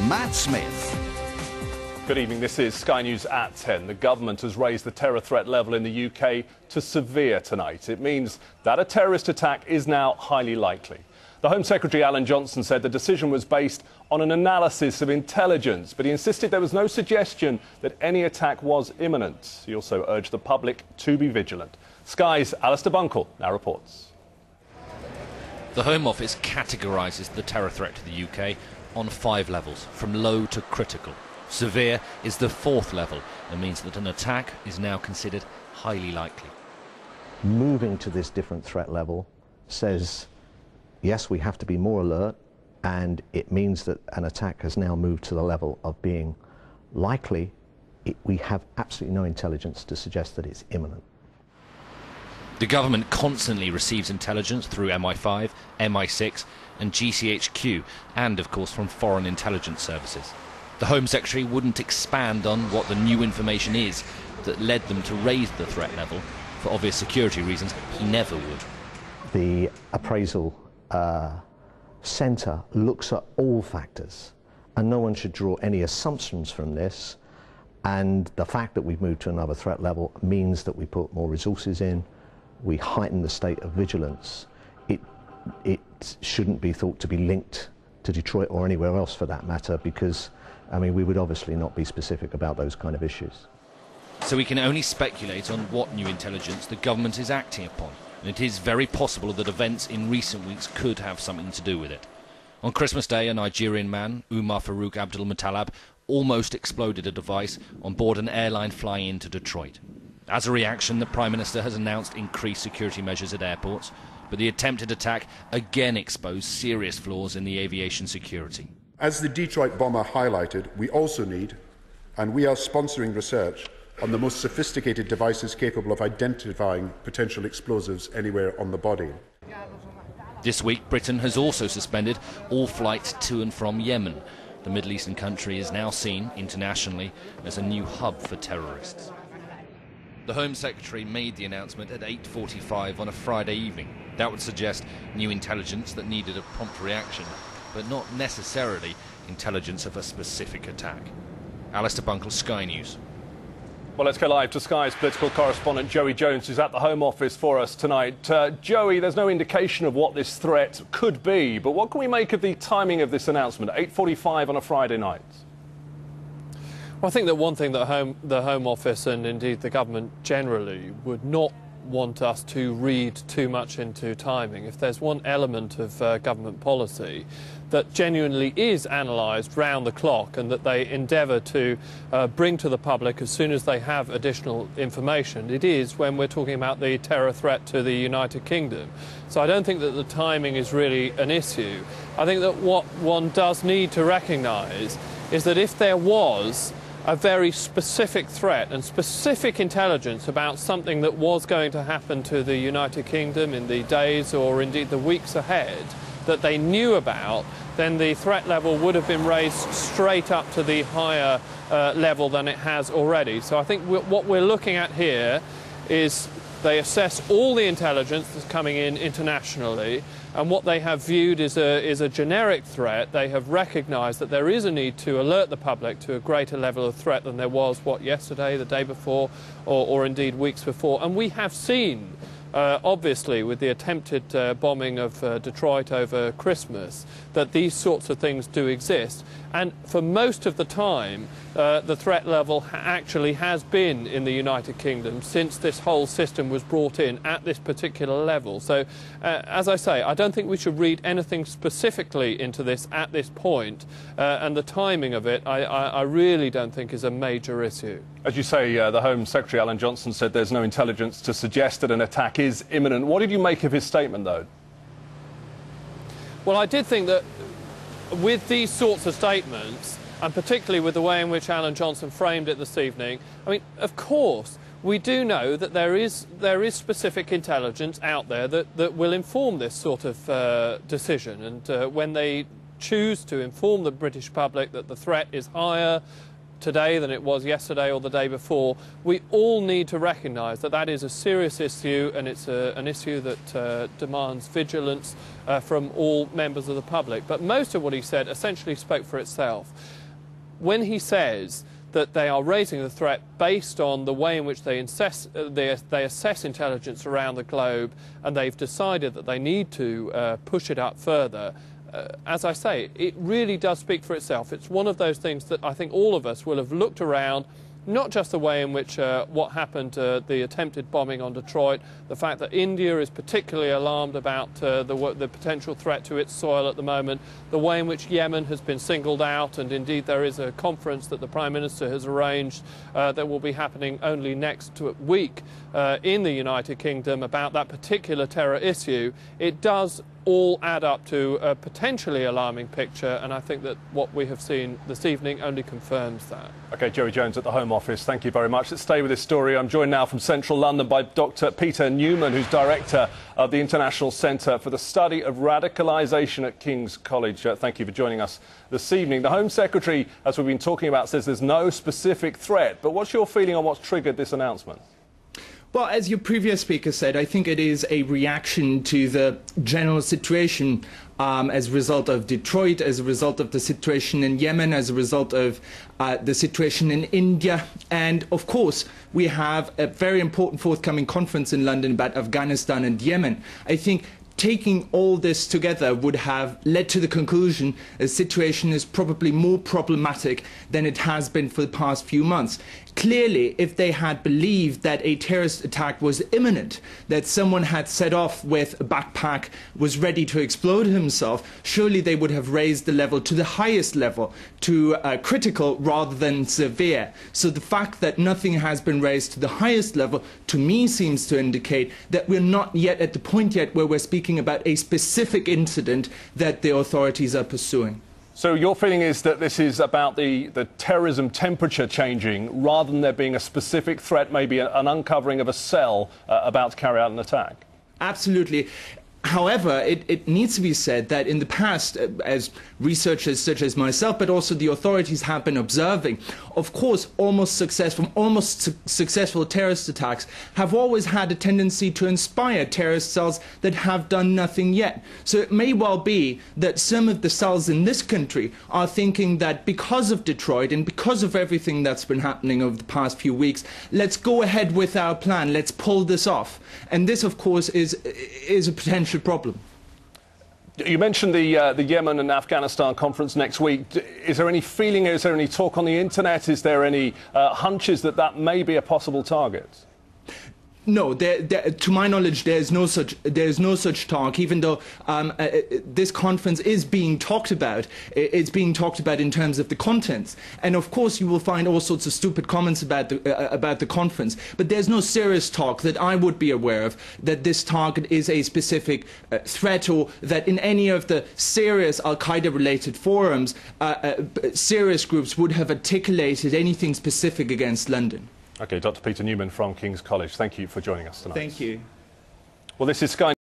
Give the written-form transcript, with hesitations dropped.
Matt Smith. Good evening, this is Sky News at 10. The government has raised the terror threat level in the UK to severe tonight. It means that a terrorist attack is now highly likely. The Home Secretary Alan Johnson said the decision was based on an analysis of intelligence, but he insisted there was no suggestion that any attack was imminent. He also urged the public to be vigilant. Sky's Alistair Bunkle now reports. The Home Office categorises the terror threat to the UK on 5 levels, from low to critical. Severe is the 4th level and means that an attack is now considered highly likely. Moving to this different threat level says, yes, we have to be more alert, and it means that an attack has now moved to the level of being likely. We have absolutely no intelligence to suggest that it's imminent. The government constantly receives intelligence through MI5, MI6 and GCHQ, and of course from foreign intelligence services. The Home Secretary wouldn't expand on what the new information is that led them to raise the threat level. For obvious security reasons, he never would. The appraisal centre looks at all factors, and no one should draw any assumptions from this. And the fact that we've moved to another threat level means that we put more resources in, we heighten the state of vigilance. It shouldn't be thought to be linked to Detroit or anywhere else for that matter, because I mean, we would obviously not be specific about those kind of issues. So we can only speculate on what new intelligence the government is acting upon, and it is very possible that events in recent weeks could have something to do with it. On Christmas Day, a Nigerian man, Umar Farouk Abdul Muttalab, almost exploded a device on board an airline flying into Detroit. As a reaction, the Prime Minister has announced increased security measures at airports, but the attempted attack again exposed serious flaws in the aviation security. As the Detroit bomber highlighted, we also need, and we are sponsoring research on the most sophisticated devices capable of identifying potential explosives anywhere on the body. This week, Britain has also suspended all flights to and from Yemen. The Middle Eastern country is now seen internationally as a new hub for terrorists. The Home Secretary made the announcement at 8:45 on a Friday evening. That would suggest new intelligence that needed a prompt reaction, but not necessarily intelligence of a specific attack. Alistair Bunkle, Sky News. Well, let's go live to Sky's political correspondent Joey Jones, who's at the Home Office for us tonight. Joey, there's no indication of what this threat could be, but what can we make of the timing of this announcement, 8:45 on a Friday night? Well, I think that one thing that the Home Office and indeed the government generally would not want us to read too much into timing. If there's one element of government policy that genuinely is analysed round the clock and that they endeavour to bring to the public as soon as they have additional information, it is when we're talking about the terror threat to the United Kingdom. So I don't think that the timing is really an issue. I think that what one does need to recognise is that if there was a very specific threat and specific intelligence about something that was going to happen to the United Kingdom in the days or indeed the weeks ahead that they knew about, then the threat level would have been raised straight up to the higher level than it has already. So I think what we're looking at here is they assess all the intelligence that's coming in internationally, and what they have viewed is a generic threat. They have recognised that there is a need to alert the public to a greater level of threat than there was, yesterday, the day before, or indeed weeks before. And we have seen, obviously, with the attempted bombing of Detroit over Christmas, that these sorts of things do exist. And for most of the time, the threat level actually has been in the United Kingdom since this whole system was brought in at this particular level. So, as I say, I don't think we should read anything specifically into this at this point, and the timing of it, I really don't think is a major issue. As you say, the Home Secretary Alan Johnson said there's no intelligence to suggest that an attack is imminent. What did you make of his statement, though? Well, I did think that with these sorts of statements, and particularly with the way in which Alan Johnson framed it this evening, I mean, of course, we do know that there is specific intelligence out there that will inform this sort of decision. And when they choose to inform the British public that the threat is higher, today than it was yesterday or the day before, we all need to recognise that that is a serious issue, and it's an issue that demands vigilance from all members of the public. But most of what he said essentially spoke for itself. When he says that they are raising the threat based on the way in which they assess intelligence around the globe, and they've decided that they need to push it up further, as I say, it really does speak for itself. It's one of those things that I think all of us will have looked around, not just the way in which what happened, the attempted bombing on Detroit, the fact that India is particularly alarmed about the potential threat to its soil at the moment, the way in which Yemen has been singled out, and indeed there is a conference that the Prime Minister has arranged that will be happening only next week in the United Kingdom about that particular terror issue. It does all add up to a potentially alarming picture, and I think that what we have seen this evening only confirms that. OK, Jerry Jones at the Home Office, thank you very much. Let's stay with this story. I'm joined now from central London by Dr. Peter Newman, who's Director of the International Centre for the Study of Radicalisation at King's College. Thank you for joining us this evening. The Home Secretary, as we've been talking about, says there's no specific threat. But what's your feeling on what's triggered this announcement? Well, as your previous speaker said, I think it is a reaction to the general situation as a result of Detroit, as a result of the situation in Yemen, as a result of the situation in India. And, of course, we have a very important forthcoming conference in London about Afghanistan and Yemen. I think taking all this together would have led to the conclusion the situation is probably more problematic than it has been for the past few months. Clearly, if they had believed that a terrorist attack was imminent, that someone had set off with a backpack, was ready to explode himself, surely they would have raised the level to the highest level, to critical rather than severe. So the fact that nothing has been raised to the highest level, to me, seems to indicate that we're not yet at the point yet where we're speaking about a specific incident that the authorities are pursuing. So your feeling is that this is about the terrorism temperature changing rather than there being a specific threat, maybe an uncovering of a cell about to carry out an attack? Absolutely. However, it needs to be said that in the past, as researchers such as myself, but also the authorities have been observing, of course, almost successful terrorist attacks have always had a tendency to inspire terrorist cells that have done nothing yet. So it may well be that some of the cells in this country are thinking that because of Detroit and because of everything that's been happening over the past few weeks, let's go ahead with our plan, let's pull this off. And this, of course, is a potential problem. You mentioned the Yemen and Afghanistan conference next week. Is there any feeling, is there any talk on the internet, is there any hunches that that may be a possible target? No, to my knowledge, there's no such talk. Even though this conference is being talked about, it's being talked about in terms of the contents. And of course, you will find all sorts of stupid comments about the conference. But there's no serious talk that I would be aware of that this target is a specific threat, or that in any of the serious Al-Qaeda-related forums, serious groups would have articulated anything specific against London. OK, Dr. Peter Newman from King's College, thank you for joining us tonight. Thank you. Well, this is Sky